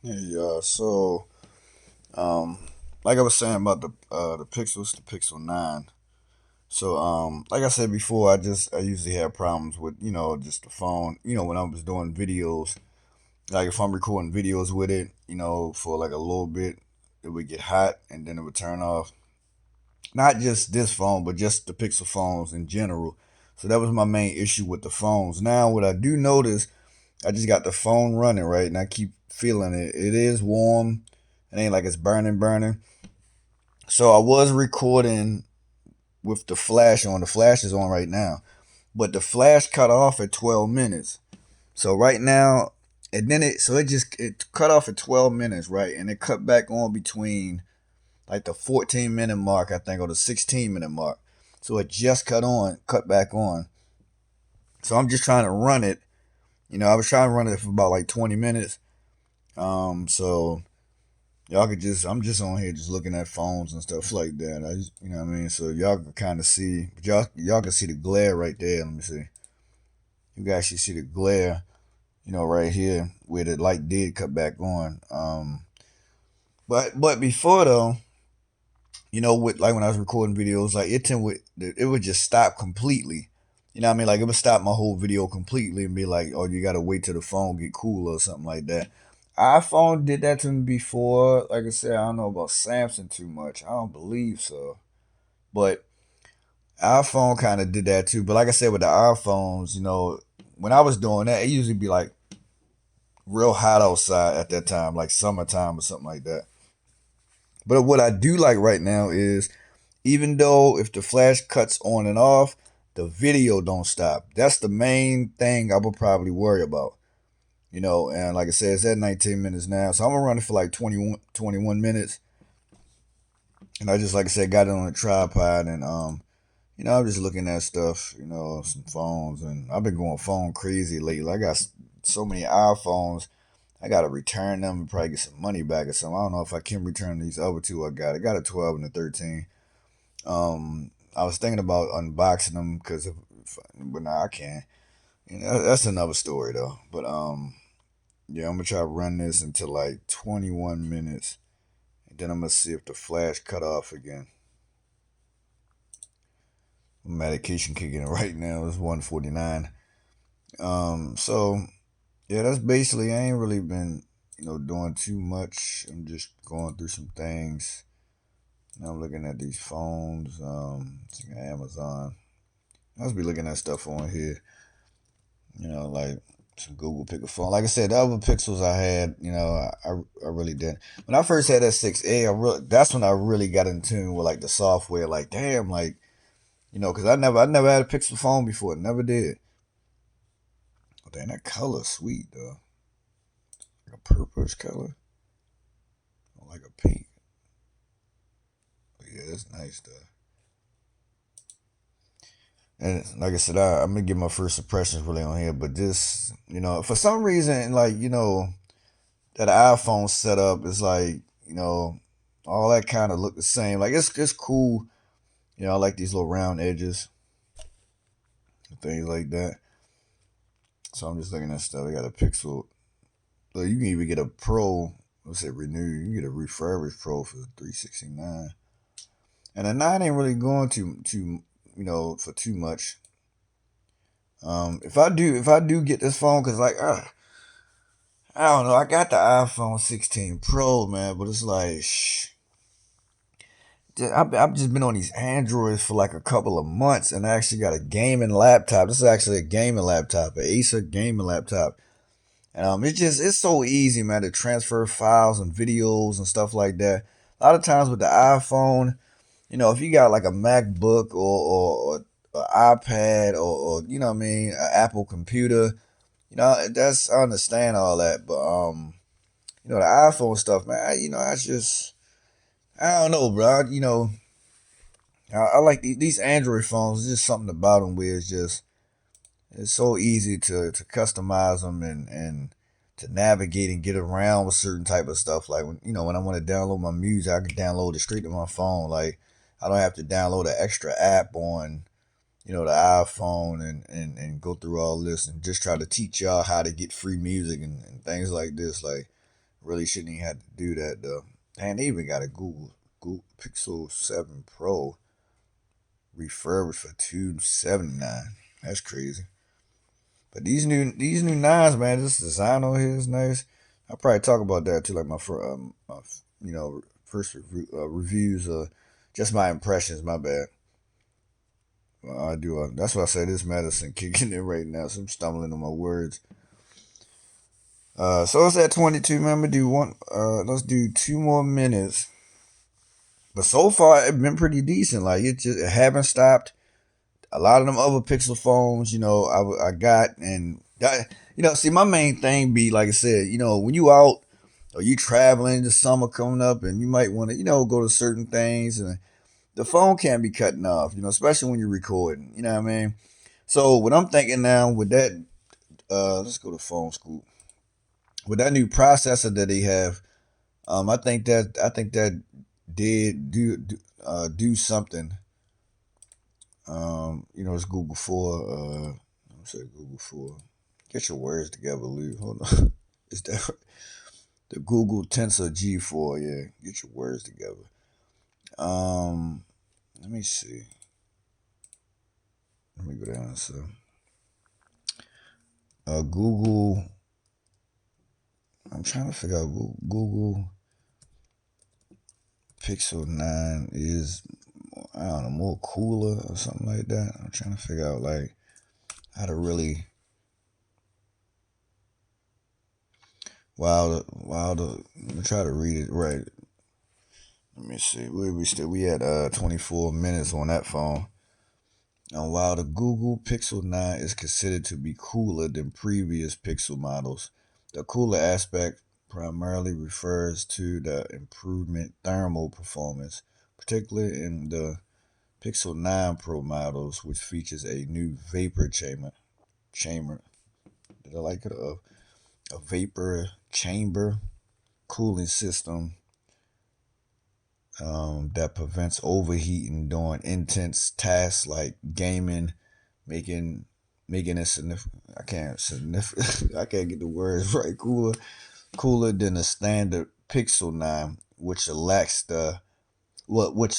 Yeah, so um, like I was saying about the Pixels, the Pixel 9. So like I said before, I usually have problems with just the phone. When I was doing videos, like if I'm recording videos with it, for like a little bit, it would get hot and then it would turn off. Not just this phone, but just the Pixel phones in general. So that was my main issue with the phones. Now, what I do notice, I just got the phone running right, and I keep feeling it. It is warm. It ain't like it's burning. So I was recording with the flash on. The flash is on right now, but the flash cut off at 12 minutes. So right now, and then it cut off at 12 minutes, right, and it cut back on between like the 14-minute mark, I think, or the 16-minute mark. So it just cut back on. So I'm just trying to run it. I was trying to run it for about like 20 minutes. So y'all could I'm just on here just looking at phones and stuff like that. You know what I mean? So y'all can kind of see, but y'all can see the glare right there. Let me see. You guys should see the glare, right here where the light did cut back on. But before though, with like when I was recording videos, like it would just stop completely. You know what I mean? Like it would stop my whole video completely and be like, "Oh, you gotta wait till the phone get cool or something like that." iPhone did that to me before. Like I said, I don't know about Samsung too much. I don't believe so, but iPhone kind of did that too. But like I said, with the iPhones, when I was doing that, it usually be like real hot outside at that time, like summertime or something like that. But what I do like right now is even though if the flash cuts on and off, the video don't stop. That's the main thing I would probably worry about. And like I said, it's at 19 minutes now. So I'm gonna run it for like 21 minutes. And I just like I said, got it on a tripod and I'm just looking at stuff, some phones and I've been going phone crazy lately. I got so many iPhones. I gotta return them and probably get some money back or something. I don't know if I can return these other two I got. I got a 12 and a 13. I was thinking about unboxing them but now I can't. That's another story though. But yeah, I'm gonna try to run this until like 21 minutes, and then I'm gonna see if the flash cut off again. Medication kicking in right now is 149. So yeah, that's basically. I ain't really been doing too much. I'm just going through some things. I'm looking at these phones. Amazon. I must be looking at stuff on here. Like some Google Pixel phone. Like I said, the other Pixels I had, I really didn't. When I first had that 6A, that's when I really got in tune with like the software. Like, damn, like because I never had a Pixel phone before, never did. Oh, damn, that color sweet though, like a purplish color, or like a pink. But yeah, that's nice though. And like I said, I'm gonna get my first impressions really on here, but this, for some reason, like that iPhone setup is like, all that kind of look the same. Like it's cool. I like these little round edges and things like that. So I'm just looking at stuff. I got a Pixel. Look, you can even get a Pro. Let's say renew. You can get a refurbished Pro for 369. And a 9 ain't really going to for too much. If I do get this phone, cause like I don't know, I got the iPhone 16 Pro, man, but it's like I've just been on these Androids for like a couple of months, and I actually got a gaming laptop. This is actually a gaming laptop, an Acer gaming laptop, and it's so easy, man, to transfer files and videos and stuff like that. A lot of times with the iPhone, if you got like a MacBook or an iPad or you know what I mean, an Apple computer, that's I understand all that, but the iPhone stuff, man, I don't know, bro. I like these Android phones. There's just something about them where it's so easy to customize them and to navigate and get around with certain type of stuff. Like when I want to download my music, I can download it straight to my phone. Like I don't have to download an extra app on the iPhone and go through all this and just try to teach y'all how to get free music and things like this. Like Really shouldn't even have to do that though. And they even got a Google Pixel 7 Pro refurbished for $279. That's crazy. But these new nines, man, this design on here is nice. I'll probably talk about that too, like my first reviews, just my impressions. My bad. I do. That's why I say this medicine kicking in right now. So I'm stumbling on my words. So it's at 22. Man, I'm gonna do one. Let's do 2 more minutes. But so far, it's been pretty decent. Like it haven't stopped. A lot of them other Pixel phones, I got and that, see, my main thing be like I said, when you out or you traveling, the summer coming up, and you might want to, go to certain things, and the phone can't be cutting off, especially when you're recording. You know what I mean? So what I'm thinking now with that, let's go to phone school. With that new processor that they have, I think that did do something. It's Google for. I'm say Google for. Get your words together, Lou. Hold on. Is that right? The Google Tensor G4? Yeah, get your words together. Um, Let me see. Let me go down. So, Google. I'm trying to figure out Google Pixel 9 is, I don't know, more cooler or something like that. I'm trying to figure out like how to really. Let me try to read it right. Let me see. We had 24 minutes on that phone. And while the Google Pixel 9 is considered to be cooler than previous Pixel models, the cooler aspect primarily refers to the improvement thermal performance, particularly in the Pixel 9 Pro models, which features a new vapor chamber. Did I like it? A vapor chamber cooling system that prevents overheating during intense tasks like gaming, making making it significant. I can't significant. I can't get the words right. Cooler than the standard Pixel 9, which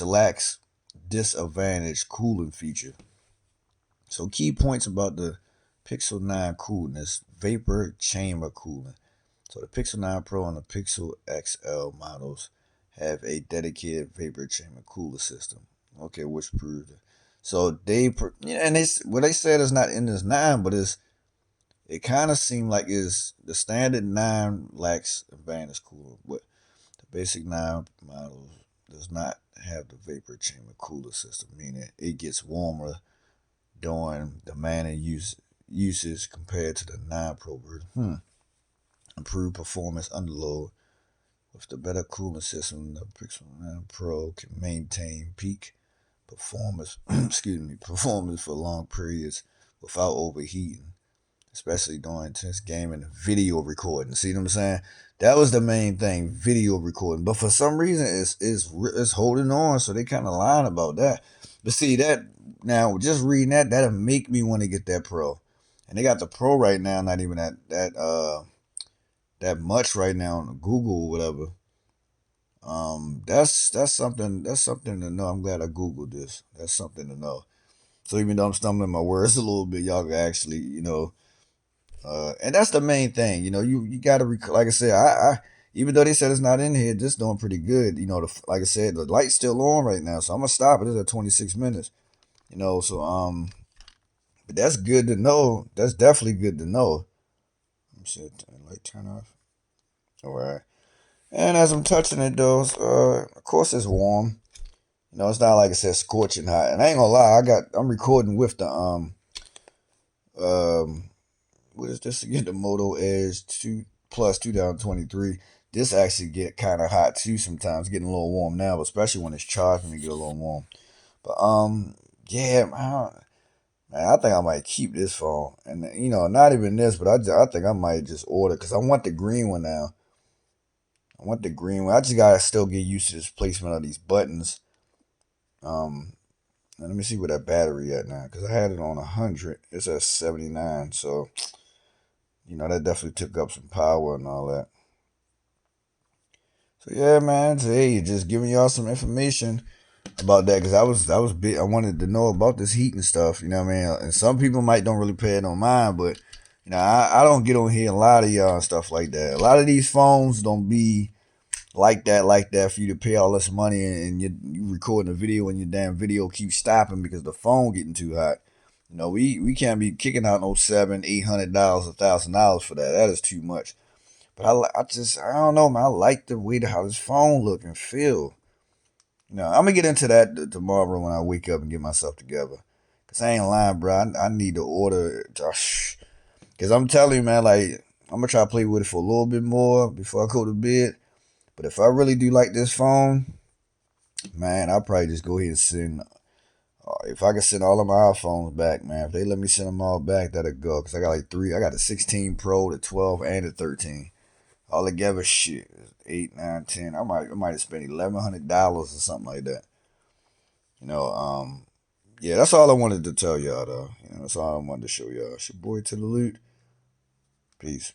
lacks disadvantage cooling feature. So key points about the Pixel 9 coolness: vapor chamber cooling. So the Pixel 9 Pro and the Pixel XL models have a dedicated vapor chamber cooler system. Okay, which proves it. So and what they said is not in this 9, but it kind of seemed like is the standard 9 lacks advanced cooler, but the basic 9 model does not have the vapor chamber cooler system, meaning it gets warmer during demanding usage compared to the 9 Pro version. Improved performance under load. With the better cooling system, the Pixel 9 Pro can maintain peak performance, performance for long periods without overheating, especially during intense gaming and video recording. See what I'm saying? That was the main thing, video recording. But for some reason, it's holding on, so they kind of lying about that. But see that now, just reading that'll make me want to get that Pro. And they got the Pro right now, not even that much right now on Google or whatever. That's something to know. I'm glad I Googled this. That's something to know. So even though I'm stumbling my words a little bit, y'all can actually, and that's the main thing. You gotta like I said, I even though they said it's not in here, this doing pretty good. Like I said, the light's still on right now, so I'm gonna stop it. It's at 26 minutes. So but that's good to know. That's definitely good to know. Let me see, light turn off. All right. And as I'm touching it, though, of course it's warm. It's not like it says scorching hot. And I ain't gonna lie, I'm recording with the um what is this again? The Moto Edge 2 Plus 2023. This actually get kind of hot too sometimes, getting a little warm now, but especially when it's charging, it get a little warm. But yeah, man, I think I might keep this phone, and not even this, but I think I might just order because I want the green one now. I want the green one. I just gotta still get used to this placement of these buttons. Um, Let me see where that battery at now, because I had it on 100. It's at 79, so that definitely took up some power and all that. So yeah, man. So, hey, just giving y'all some information about that because I was big. I wanted to know about this heat and stuff. You know what I mean? And some people might don't really pay it no mind, but I don't get on here and lie to y'all and stuff like that. A lot of these phones don't be like that for you to pay all this money and you recording a video and your damn video keeps stopping because the phone getting too hot. We can't be kicking out no $700-800 $1,000 for that. That is too much. But I don't know, man. I like the way how this phone look and feel. I'm gonna get into that tomorrow when I wake up and get myself together. Cause I ain't lying, bro. I need to order. Cause I'm telling you, man. Like I'm gonna try to play with it for a little bit more before I go to bed. But if I really do like this phone, man, I'll probably just go ahead and send. If I can send all of my iPhones back, man. If they let me send them all back, that'll go. Cause I got like three. I got the 16 Pro, the 12, and the 13. All together, shit, 8, 9, 10. I might have spent $1,100 or something like that. You know, yeah, that's all I wanted to tell y'all though. That's all I wanted to show y'all. It's your boy to the Lute. Peace.